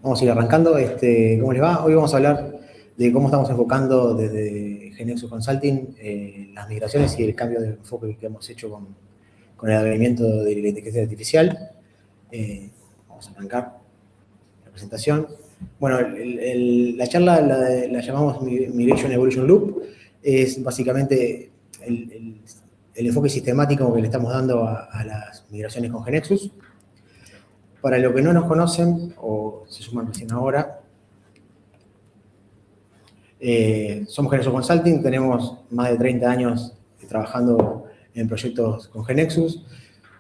Vamos a ir arrancando. ¿Cómo les va? Hoy vamos a hablar de cómo estamos enfocando desde GeneXus Consulting las migraciones y el cambio de enfoque que hemos hecho con el advenimiento de la inteligencia artificial. Vamos a arrancar la presentación. Bueno, la charla la llamamos Migration Evolution Loop. Es básicamente el enfoque sistemático que le estamos dando a las migraciones con GeneXus. Para los que no nos conocen o se suman recién ahora, somos GeneXus Consulting, tenemos más de 30 años trabajando en proyectos con GeneXus.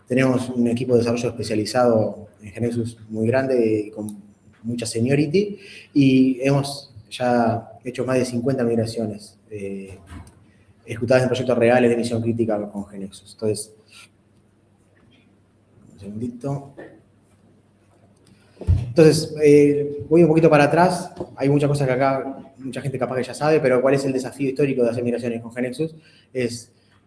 Tenemos un equipo de desarrollo especializado en GeneXus muy grande y con mucha seniority, y hemos ya hecho más de 50 migraciones ejecutadas en proyectos reales de misión crítica con GeneXus. Entonces, un segundito. Entonces, voy un poquito para atrás. Hay muchas cosas que acá mucha gente capaz que ya sabe, pero ¿cuál es el desafío histórico de hacer migraciones con GeneXus?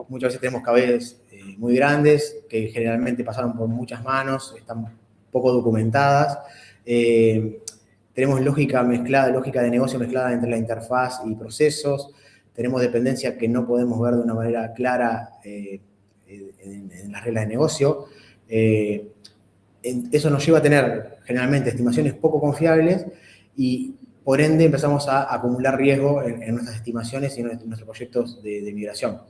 Muchas veces tenemos KBs muy grandes, que generalmente pasaron por muchas manos, están poco documentadas. Tenemos lógica de negocio mezclada entre la interfaz y procesos. Tenemos dependencia que no podemos ver de una manera clara en las reglas de negocio. Eso nos lleva a tener generalmente estimaciones poco confiables y por ende empezamos a acumular riesgo en nuestras estimaciones y en nuestros proyectos de migración.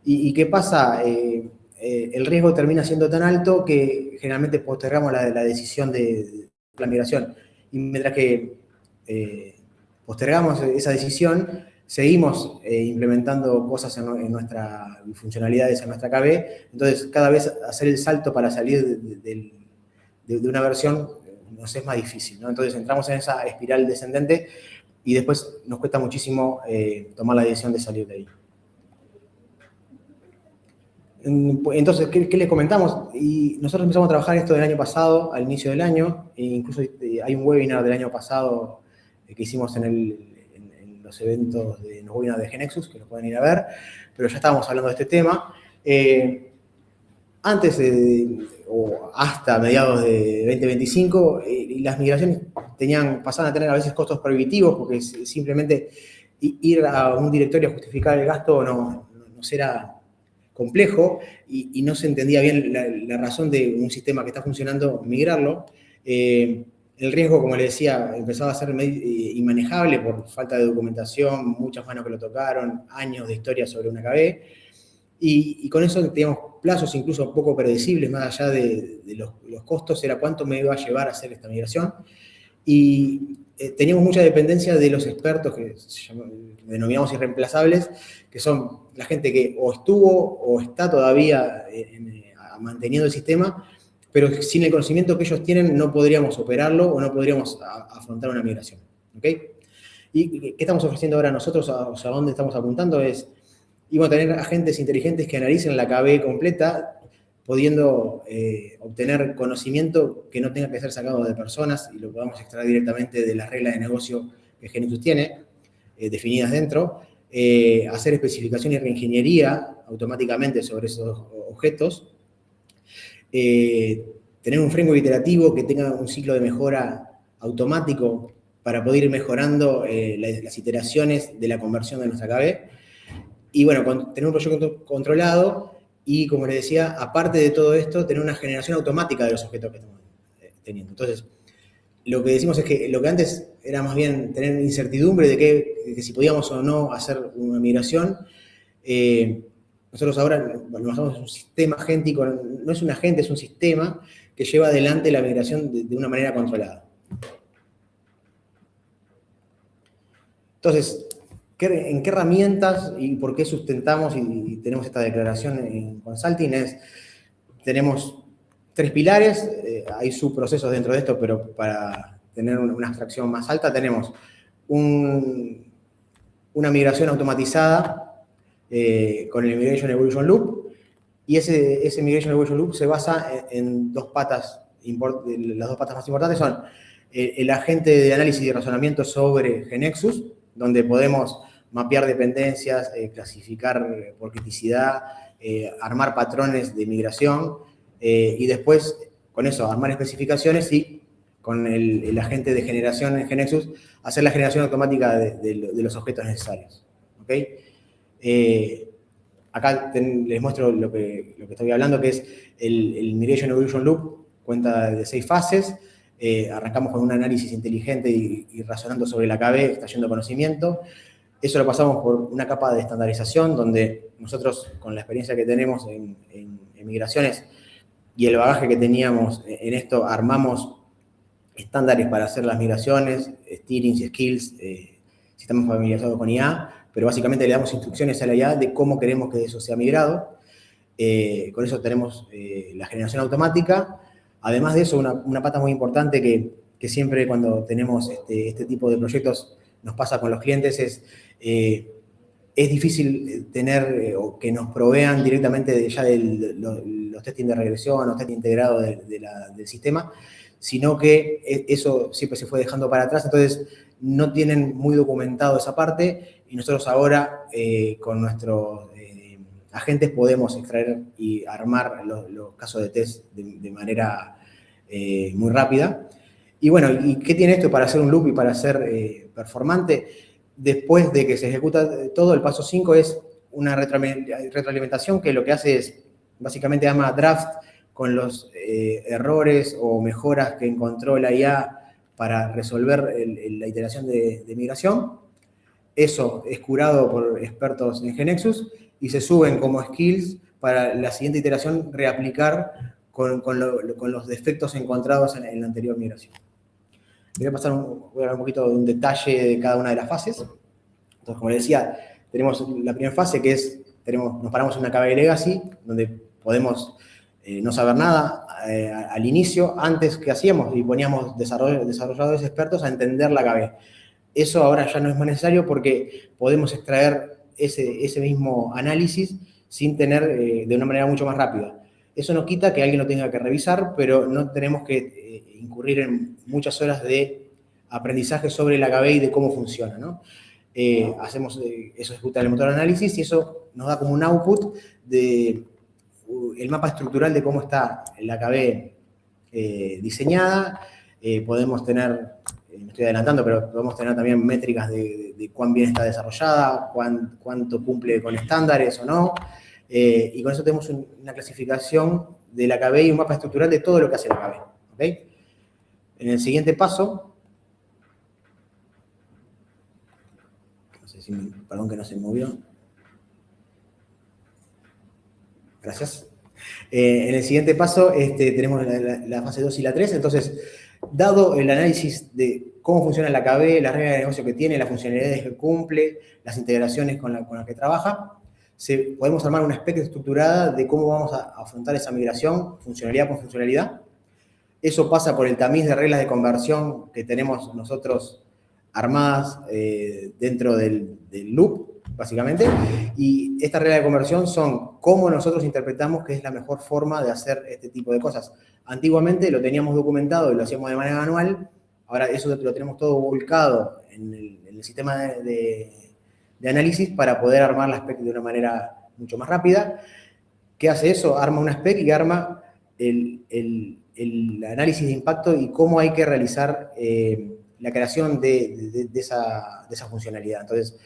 ¿Y qué pasa? El riesgo termina siendo tan alto que generalmente postergamos la decisión de la migración. Y mientras que postergamos esa decisión, seguimos implementando cosas en nuestras funcionalidades en nuestra KB. Entonces, cada vez hacer el salto para salir de una versión nos es más difícil, ¿no? Entonces entramos en esa espiral descendente y después nos cuesta muchísimo tomar la decisión de salir de ahí. Entonces, ¿qué les comentamos? Y nosotros empezamos a trabajar esto del año pasado, al inicio del año, e incluso hay un webinar del año pasado que hicimos en los eventos de los webinars de GeneXus, que lo pueden ir a ver, pero ya estábamos hablando de este tema. Antes o hasta mediados de 2025, las migraciones pasaban a tener a veces costos prohibitivos, porque simplemente ir a un directorio a justificar el gasto nos era complejo y no se entendía bien la razón de un sistema que está funcionando, migrarlo. El riesgo, como les decía, empezaba a ser inmanejable por falta de documentación, muchas manos que lo tocaron, años de historia sobre una KB. Y con eso teníamos plazos incluso poco predecibles, más allá de los costos, era cuánto me iba a llevar a hacer esta migración. Y teníamos mucha dependencia de los expertos que denominamos irreemplazables, que son la gente que o estuvo o está todavía manteniendo el sistema, pero sin el conocimiento que ellos tienen no podríamos operarlo o no podríamos afrontar una migración. ¿Okay? ¿Y qué estamos ofreciendo ahora nosotros? ¿A dónde estamos apuntando? Íbamos a tener agentes inteligentes que analicen la KB completa, pudiendo obtener conocimiento que no tenga que ser sacado de personas y lo podamos extraer directamente de las reglas de negocio que GeneXus tiene, definidas dentro, hacer especificación y reingeniería automáticamente sobre esos objetos, tener un framework iterativo que tenga un ciclo de mejora automático para poder ir mejorando las iteraciones de la conversión de nuestra KB. Y bueno, tener un proyecto controlado y, como les decía, aparte de todo esto, tener una generación automática de los objetos que estamos teniendo. Entonces, lo que decimos es que lo que antes era más bien tener incertidumbre de que si podíamos o no hacer una migración, nosotros ahora nos basamos en un sistema agéntico, no es un agente, es un sistema que lleva adelante la migración de una manera controlada. Entonces, ¿en qué herramientas y por qué sustentamos y tenemos esta declaración en Consulting? Tenemos 3 pilares, hay subprocesos dentro de esto, pero para tener una abstracción más alta tenemos una migración automatizada con el Migration Evolution Loop, y ese Migration Evolution Loop se basa en las 2 patas más importantes son el agente de análisis y razonamiento sobre GeneXus, donde podemos mapear dependencias, clasificar por criticidad, armar patrones de migración y después, con eso, armar especificaciones y con el agente de generación en GeneXus, hacer la generación automática de los objetos necesarios. ¿Okay? Acá les muestro lo que estoy hablando, que es el Migration Evolution Loop, cuenta de 6 fases. Arrancamos con un análisis inteligente y razonando sobre la KB, extrayendo conocimiento. Eso lo pasamos por una capa de estandarización, donde nosotros, con la experiencia que tenemos en migraciones y el bagaje que teníamos en esto, armamos estándares para hacer las migraciones, steerings y skills, si estamos familiarizados con IA, pero básicamente le damos instrucciones a la IA de cómo queremos que eso sea migrado. Con eso tenemos la generación automática. Además de eso, una pata muy importante que siempre cuando tenemos este tipo de proyectos nos pasa con los clientes es difícil tener o que nos provean directamente ya los testing de regresión, los testing integrados del sistema, sino que eso siempre se fue dejando para atrás, entonces no tienen muy documentado esa parte y nosotros ahora con nuestros agentes podemos extraer y armar los casos de test de manera muy rápida. Y bueno, ¿y qué tiene esto para hacer un loop y para ser performante? Después de que se ejecuta todo, el paso 5 es una retroalimentación que lo que hace es, básicamente arma draft con los errores o mejoras que encontró la IA para resolver la iteración de migración. Eso es curado por expertos en GeneXus y se suben como skills para la siguiente iteración reaplicar con los defectos encontrados en la anterior migración. Voy a hablar un poquito de un detalle de cada una de las fases. Entonces, como les decía, tenemos la primera fase que es, nos paramos en una KB Legacy, donde podemos no saber nada al inicio. Antes, ¿qué hacíamos? Y poníamos desarrolladores expertos a entender la KB. Eso ahora ya no es más necesario porque podemos extraer ese mismo análisis sin tener de una manera mucho más rápida. Eso no quita que alguien lo tenga que revisar, pero no tenemos que incurrir en muchas horas de aprendizaje sobre la KB y de cómo funciona, ¿no? Eso ejecuta el motor de análisis y eso nos da como un output de el mapa estructural de cómo está la KB diseñada. Podemos tener, me estoy adelantando, pero podemos tener también métricas de cuán bien está desarrollada, cuánto cumple con estándares o no. Y con eso tenemos una clasificación de la KB y un mapa estructural de todo lo que hace la KB. ¿Okay? En el siguiente paso, no sé si perdón que no se movió. Gracias. En el siguiente paso tenemos la fase 2 y la 3. Entonces, dado el análisis de cómo funciona la KB, las reglas de negocio que tiene, las funcionalidades que cumple, las integraciones con las que trabaja, podemos armar una spec estructurada de cómo vamos a afrontar esa migración, funcionalidad por funcionalidad. Eso pasa por el tamiz de reglas de conversión que tenemos nosotros armadas dentro del loop, básicamente. Y estas reglas de conversión son cómo nosotros interpretamos que es la mejor forma de hacer este tipo de cosas. Antiguamente lo teníamos documentado y lo hacíamos de manera manual. Ahora eso lo tenemos todo volcado en el sistema de análisis para poder armar la spec de una manera mucho más rápida. ¿Qué hace eso? Arma una spec y arma el análisis de impacto y cómo hay que realizar la creación de esa funcionalidad. Entonces,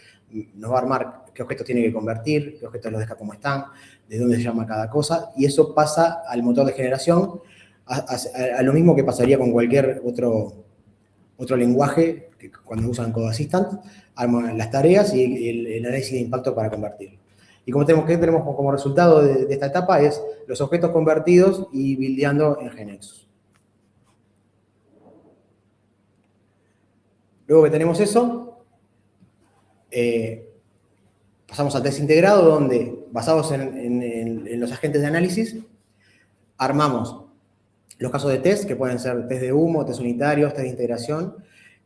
nos va a armar qué objetos tiene que convertir, qué objetos los deja como están, de dónde se llama cada cosa, y eso pasa al motor de generación, a lo mismo que pasaría con cualquier otro lenguaje, que cuando usan Code Assistant, arman las tareas y el análisis de impacto para convertirlo. Y como tenemos como resultado de esta etapa es los objetos convertidos y buildeando en GeneXus. Luego que tenemos eso, pasamos al test integrado, donde, basados en los agentes de análisis, armamos los casos de test, que pueden ser test de humo, test unitarios, test de integración,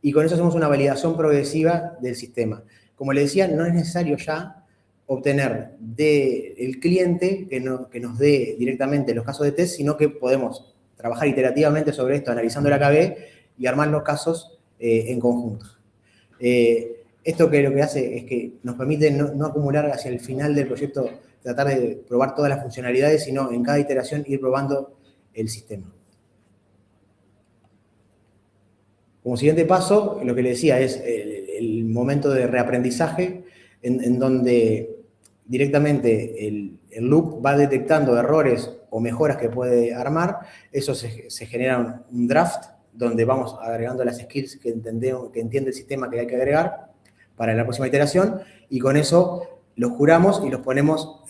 y con eso hacemos una validación progresiva del sistema. Como les decía, no es necesario ya obtener del cliente que nos dé directamente los casos de test, sino que podemos trabajar iterativamente sobre esto, analizando la KB y armar los casos en conjunto. Esto que lo que hace es que nos permite no acumular hacia el final del proyecto, tratar de probar todas las funcionalidades, sino en cada iteración ir probando el sistema. Como siguiente paso, lo que le decía es el momento de reaprendizaje en donde directamente el loop va detectando errores o mejoras que puede armar. Eso se genera un draft donde vamos agregando las skills que entiende el sistema que hay que agregar para la próxima iteración, y con eso los curamos y los ponemos,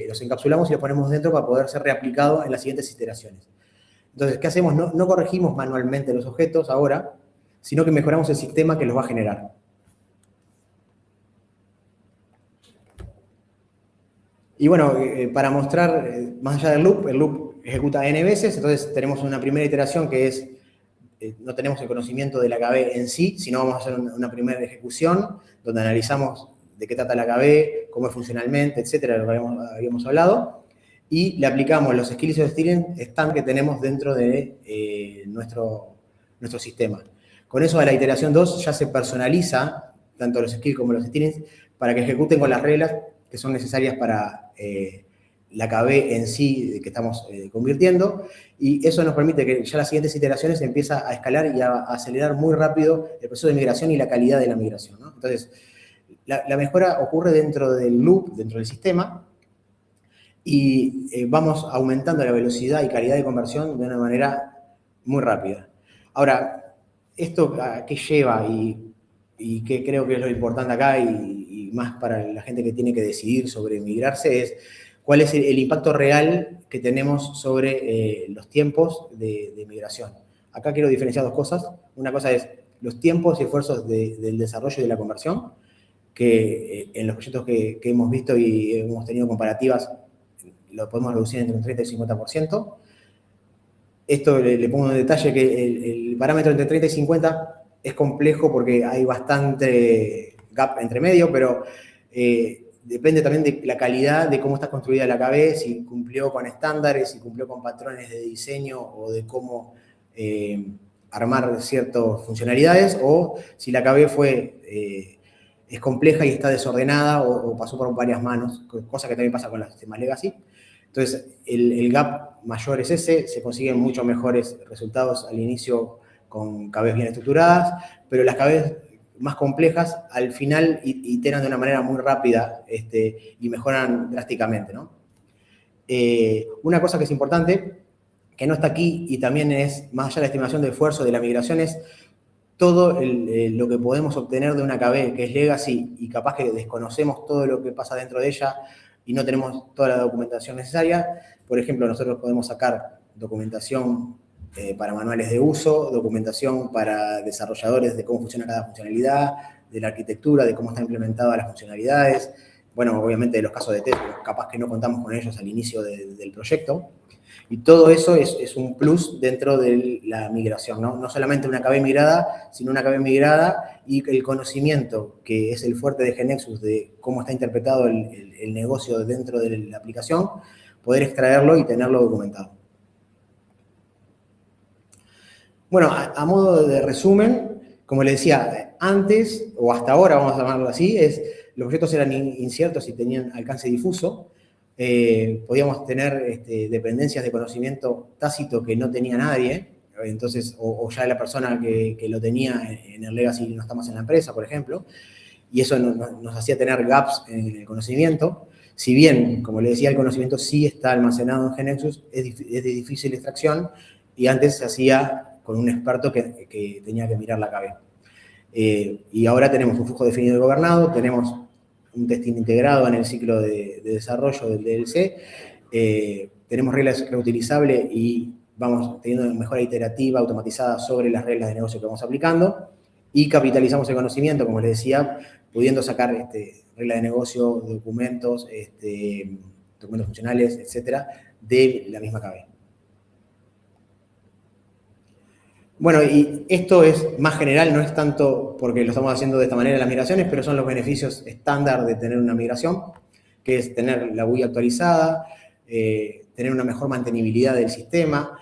los encapsulamos y los ponemos dentro para poder ser reaplicado en las siguientes iteraciones. Entonces, ¿qué hacemos? No corregimos manualmente los objetos ahora, sino que mejoramos el sistema que los va a generar. Y bueno, para mostrar, más allá del loop, el loop ejecuta n veces, entonces tenemos una primera iteración que es, no tenemos el conocimiento de la KB en sí, sino vamos a hacer una primera ejecución, donde analizamos de qué trata la KB, cómo es funcionalmente, etcétera, lo que habíamos hablado, y le aplicamos los skills y los stand que tenemos dentro de nuestro sistema. Con eso, a la iteración 2 ya se personaliza tanto los skills como los stealings para que ejecuten con las reglas que son necesarias para la KB en sí que estamos convirtiendo, y eso nos permite que ya las siguientes iteraciones empieza a escalar y a acelerar muy rápido el proceso de migración y la calidad de la migración, ¿no? Entonces, la mejora ocurre dentro del loop, dentro del sistema, y vamos aumentando la velocidad y calidad de conversión de una manera muy rápida. Ahora, ¿esto a qué lleva? Y qué creo que es lo importante acá, y más para la gente que tiene que decidir sobre migrarse, es cuál es el impacto real que tenemos sobre los tiempos de migración. Acá quiero diferenciar dos cosas. Una cosa es los tiempos y esfuerzos del desarrollo y de la conversión, que en los proyectos que hemos visto y hemos tenido comparativas, lo podemos reducir entre un 30 y 50%. Esto le pongo en detalle que el parámetro entre 30 y 50 es complejo porque hay bastante gap entre medio, pero depende también de la calidad de cómo está construida la KB, si cumplió con estándares, si cumplió con patrones de diseño o de cómo armar ciertas funcionalidades, o si la KB es compleja y está desordenada o pasó por varias manos, cosa que también pasa con los sistemas legacy. Entonces, el gap mayor es ese, se consiguen mucho mejores resultados al inicio con KBs bien estructuradas, pero las KBs más complejas al final iteran de una manera muy rápida y mejoran drásticamente, ¿no? Una cosa que es importante, que no está aquí y también es, más allá de la estimación de esfuerzo de la migración, es todo lo que podemos obtener de una KB que es legacy y capaz que desconocemos todo lo que pasa dentro de ella y no tenemos toda la documentación necesaria. Por ejemplo, nosotros podemos sacar documentación para manuales de uso, documentación para desarrolladores de cómo funciona cada funcionalidad, de la arquitectura, de cómo están implementadas las funcionalidades. Bueno, obviamente de los casos de test, capaz que no contamos con ellos al inicio del proyecto. Y todo eso es un plus dentro de la migración, ¿no? No solamente una KB migrada, sino una KB migrada y el conocimiento, que es el fuerte de GeneXus, de cómo está interpretado el negocio dentro de la aplicación, poder extraerlo y tenerlo documentado. Bueno, a modo de resumen, como les decía, antes, o hasta ahora, vamos a llamarlo así, los proyectos eran inciertos y tenían alcance difuso. Podíamos tener dependencias de conocimiento tácito que no tenía nadie, entonces, o ya la persona que lo tenía en el legacy no está más en la empresa, por ejemplo, y eso nos hacía tener gaps en el conocimiento. Si bien, como le decía, el conocimiento sí está almacenado en GeneXus, es de difícil extracción, y antes se hacía con un experto que tenía que mirar la KB. Y ahora tenemos un flujo definido y gobernado, tenemos un testing integrado en el ciclo de desarrollo del DLC, tenemos reglas reutilizables y vamos teniendo una mejora iterativa, automatizada sobre las reglas de negocio que vamos aplicando, y capitalizamos el conocimiento, como les decía, pudiendo sacar reglas de negocio, documentos, documentos funcionales, etcétera, de la misma KB. Bueno, y esto es más general, no es tanto porque lo estamos haciendo de esta manera las migraciones, pero son los beneficios estándar de tener una migración, que es tener la GUI actualizada, tener una mejor mantenibilidad del sistema,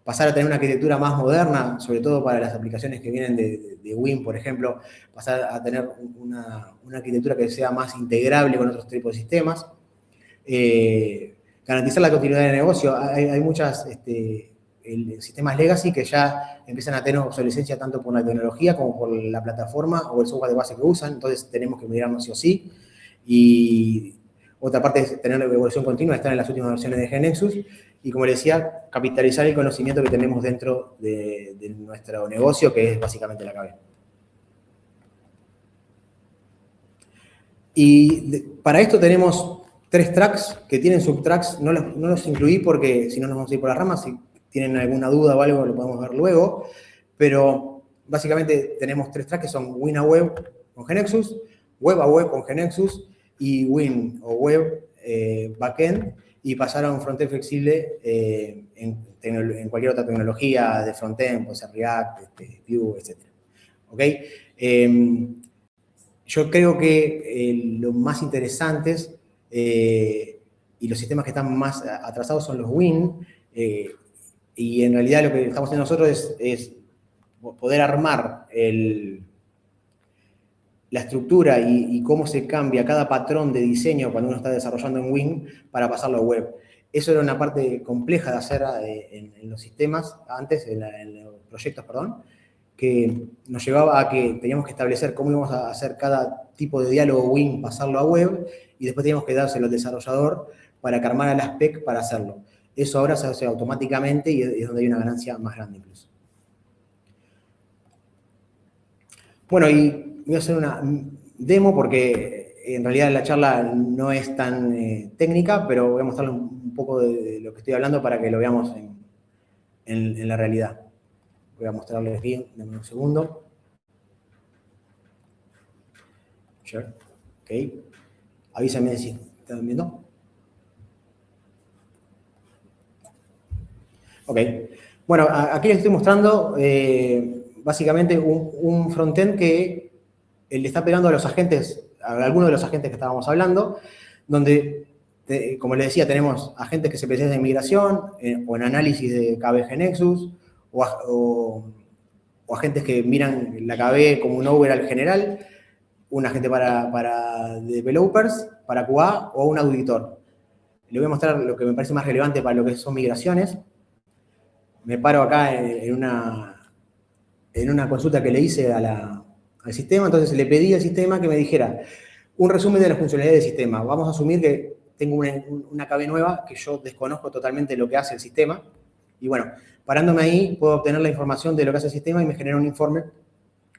pasar a tener una arquitectura más moderna, sobre todo para las aplicaciones que vienen de Win, por ejemplo, pasar a tener una arquitectura que sea más integrable con otros tipos de sistemas, garantizar la continuidad de negocio. Hay muchas sistemas legacy que ya empiezan a tener obsolescencia tanto por la tecnología como por la plataforma o el software de base que usan, entonces tenemos que migrarnos sí o sí. Y otra parte es tener la evolución continua, estar en las últimas versiones de GeneXus, y como les decía, capitalizar el conocimiento que tenemos dentro de nuestro negocio, que es básicamente la KB. Y para esto tenemos 3 tracks que tienen subtracks, no los incluí porque si no nos vamos a ir por las ramas, si tienen alguna duda o algo lo podemos ver luego, pero básicamente tenemos 3 tracks que son Win a Web con GeneXus, Web a Web con GeneXus y Win o Web Backend, y pasar a un frontend flexible en cualquier otra tecnología de frontend, puede ser React, Vue, etc. ¿Ok? Yo creo que lo más interesantes y los sistemas que están más atrasados son los Win, y en realidad lo que estamos haciendo nosotros es poder armar la estructura y cómo se cambia cada patrón de diseño cuando uno está desarrollando en Win para pasarlo a web. Eso era una parte compleja de hacer en los sistemas, antes, en los proyectos, perdón, que nos llevaba a que teníamos que establecer cómo íbamos a hacer cada tipo de diálogo Win, pasarlo a web, y después teníamos que dárselo al desarrollador para que armara la spec para hacerlo. Eso ahora se hace automáticamente y es donde hay una ganancia más grande incluso. Bueno, y voy a hacer una demo porque en realidad la charla no es tan técnica, pero voy a mostrarles un poco de lo que estoy hablando para que lo veamos en la realidad. Voy a mostrarles aquí, denme un segundo. Share. Ok. Avísame si están viendo. Ok. Bueno, aquí les estoy mostrando básicamente un frontend que le está pegando a los agentes, a algunos de los agentes que estábamos hablando, donde, como les decía, tenemos agentes que se especializan en migración o en análisis de KBG Nexus, o agentes que miran la KB como un overall general, un agente para developers, para QA o un auditor. Les voy a mostrar lo que me parece más relevante para lo que son migraciones. Me paro acá en una consulta que le hice al sistema, entonces le pedí al sistema que me dijera un resumen de las funcionalidades del sistema. Vamos a asumir que tengo una KB nueva que yo desconozco totalmente lo que hace el sistema, y bueno, parándome ahí puedo obtener la información de lo que hace el sistema y me genera un informe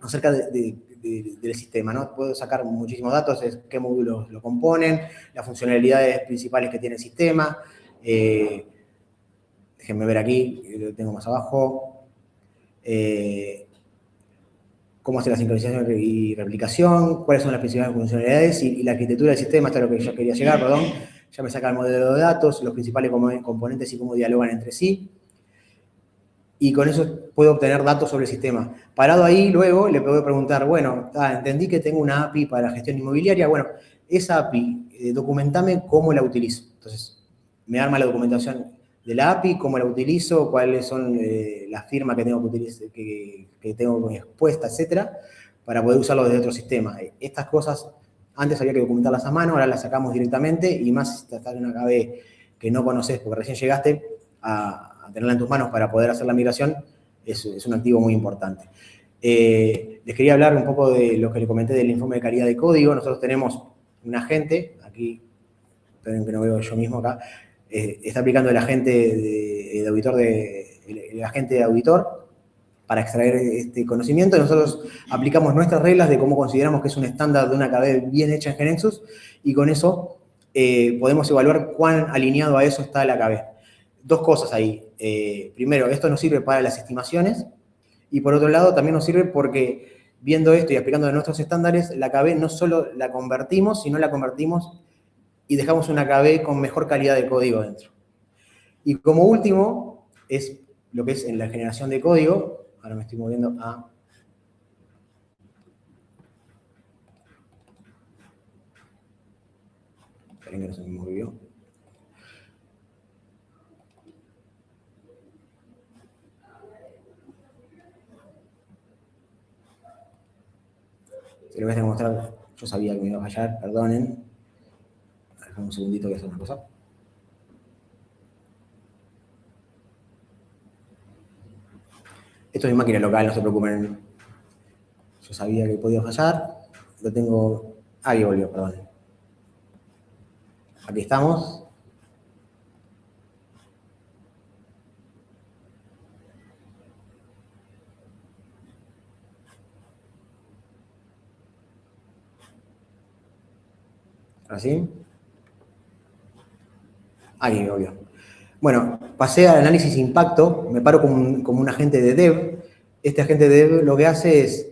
acerca del sistema, ¿no? Puedo sacar muchísimos datos, qué módulos lo componen, las funcionalidades principales que tiene el sistema. Déjenme ver aquí, lo tengo más abajo. Cómo hace la sincronización y replicación, cuáles son las principales funcionalidades y la arquitectura del sistema, hasta lo que yo quería llegar, perdón. Ya me saca el modelo de datos, los principales componentes y cómo dialogan entre sí. Y con eso puedo obtener datos sobre el sistema. Parado ahí, luego le puedo preguntar, bueno, entendí que tengo una API para gestión inmobiliaria, bueno, esa API, documentame cómo la utilizo. Entonces, me arma la documentación de la API, cómo la utilizo, cuáles son las firmas que tengo que utilizar, que tengo expuesta, etcétera, para poder usarlo desde otro sistema. Estas cosas, antes había que documentarlas a mano, ahora las sacamos directamente, y más si estás en una KB que no conoces porque recién llegaste a tenerla en tus manos para poder hacer la migración, es un activo muy importante. Les quería hablar un poco de lo que les comenté del informe de calidad de código. Nosotros tenemos un agente, aquí, esperen que no veo yo mismo acá, está aplicando el agente de auditor, el agente de auditor para extraer este conocimiento. Nosotros aplicamos nuestras reglas de cómo consideramos que es un estándar de una KB bien hecha en GeneXus, y con eso podemos evaluar cuán alineado a eso está la KB. Dos cosas ahí. Primero, esto nos sirve para las estimaciones, y por otro lado también nos sirve porque viendo esto y aplicando nuestros estándares, la KB no solo la convertimos, sino la convertimos y dejamos una KB con mejor calidad de código dentro. Y como último, es lo que es en la generación de código. Ahora me estoy moviendo a... Esperen que no se me movió. Se lo voy a mostrar. Yo sabía que me iba a fallar, perdonen. Déjame un segundito que hacer una cosa. Esto es mi máquina local, no se preocupen. Yo sabía que podía fallar. Lo tengo... Ahí volvió, perdón. Aquí estamos. Así. Ahí volvió. Bueno, pasé al análisis de impacto. Me paro como un agente de dev. Este agente de dev lo que hace es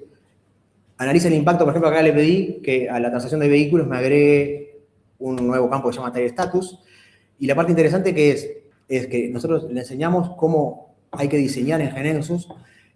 analiza el impacto. Por ejemplo, acá le pedí que a la transacción de vehículos me agregue un nuevo campo que se llama Tire Status. Y la parte interesante que es que nosotros le enseñamos cómo hay que diseñar en GeneXus,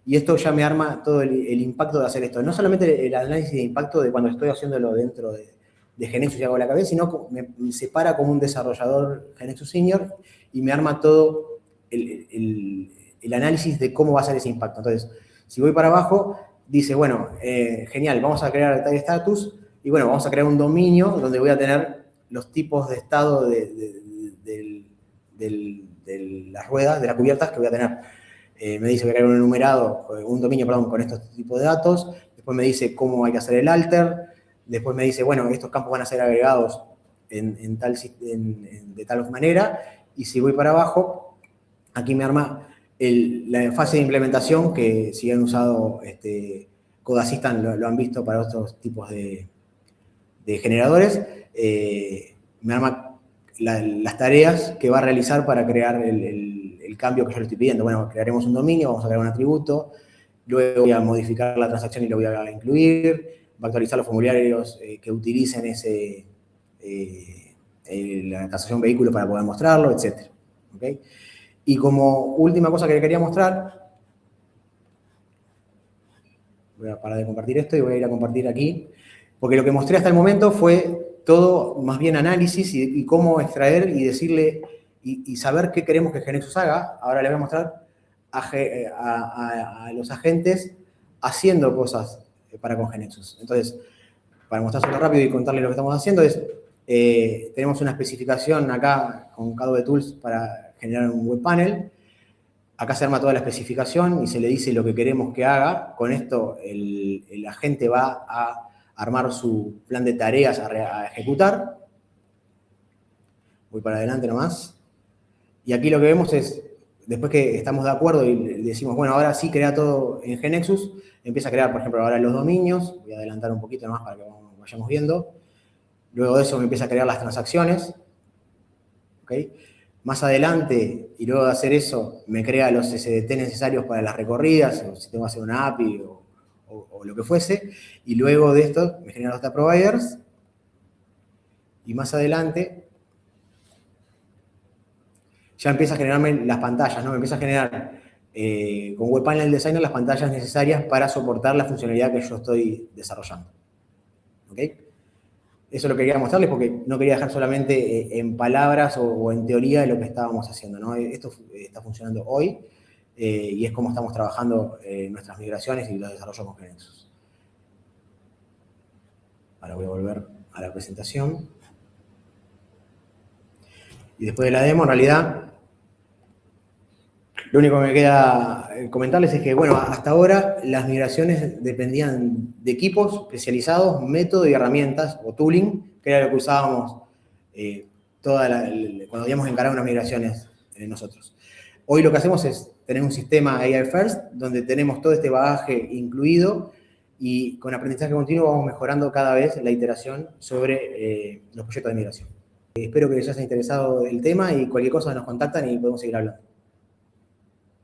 y esto ya me arma todo el impacto de hacer esto. No solamente el análisis de impacto de cuando estoy haciéndolo dentro de GeneXus y hago la cabeza, sino me separa como un desarrollador GeneXus Senior y me arma todo el análisis de cómo va a ser ese impacto. Entonces, si voy para abajo, dice, bueno, genial, vamos a crear el Tire Status, y bueno, vamos a crear un dominio donde voy a tener los tipos de estado de las ruedas, de las cubiertas que voy a tener. Me dice que voy a crear un enumerado, un dominio, perdón, con estos tipos de datos. Después me dice cómo hay que hacer el alter. Después me dice, bueno, estos campos van a ser agregados de tal manera. Y si voy para abajo, aquí me arma la fase de implementación que si han usado Code Assistant lo han visto para otros tipos de generadores. Me arma las tareas que va a realizar para crear el cambio que yo le estoy pidiendo. Bueno, crearemos un dominio, vamos a crear un atributo, luego voy a modificar la transacción y lo voy a incluir, va a actualizar los formularios que utilicen la transacción vehículo para poder mostrarlo, etc. ¿Okay? Y como última cosa que le quería mostrar, voy a parar de compartir esto y voy a ir a compartir aquí, porque lo que mostré hasta el momento fue todo más bien análisis y cómo extraer y decirle y saber qué queremos que GeneXus haga. Ahora le voy a mostrar a los agentes haciendo cosas para con GeneXus. Entonces, para mostrárselo rápido y contarles lo que estamos haciendo, tenemos una especificación acá con Adobe Tools para generar un web panel. Acá se arma toda la especificación y se le dice lo que queremos que haga. Con esto el agente va a armar su plan de tareas a ejecutar. Voy para adelante nomás. Y aquí lo que vemos es, después que estamos de acuerdo y le decimos, bueno, ahora sí crea todo en GeneXus, empieza a crear, por ejemplo, ahora los dominios. Voy a adelantar un poquito nomás para que vayamos viendo. Luego de eso me empieza a crear las transacciones. ¿Okay? Más adelante, y luego de hacer eso, me crea los SDT necesarios para las recorridas, o si tengo que hacer una API o lo que fuese. Y luego de esto, me genera los data providers. Y más adelante, ya empieza a generarme las pantallas, ¿no? Me empieza a generar con Web Panel Designer las pantallas necesarias para soportar la funcionalidad que yo estoy desarrollando. ¿Ok? Eso lo quería mostrarles porque no quería dejar solamente en palabras o en teoría lo que estábamos haciendo, ¿no? Esto está funcionando hoy y es como estamos trabajando nuestras migraciones y los desarrollos con GeneXus. Ahora voy a volver a la presentación. Y después de la demo, en realidad, lo único que me queda comentarles es que, bueno, hasta ahora las migraciones dependían de equipos especializados, métodos y herramientas, o tooling, que era lo que usábamos cuando habíamos encarado unas migraciones nosotros. Hoy lo que hacemos es tener un sistema AI First, donde tenemos todo este bagaje incluido, y con aprendizaje continuo vamos mejorando cada vez la iteración sobre los proyectos de migración. Espero que les haya interesado el tema y cualquier cosa nos contactan y podemos seguir hablando.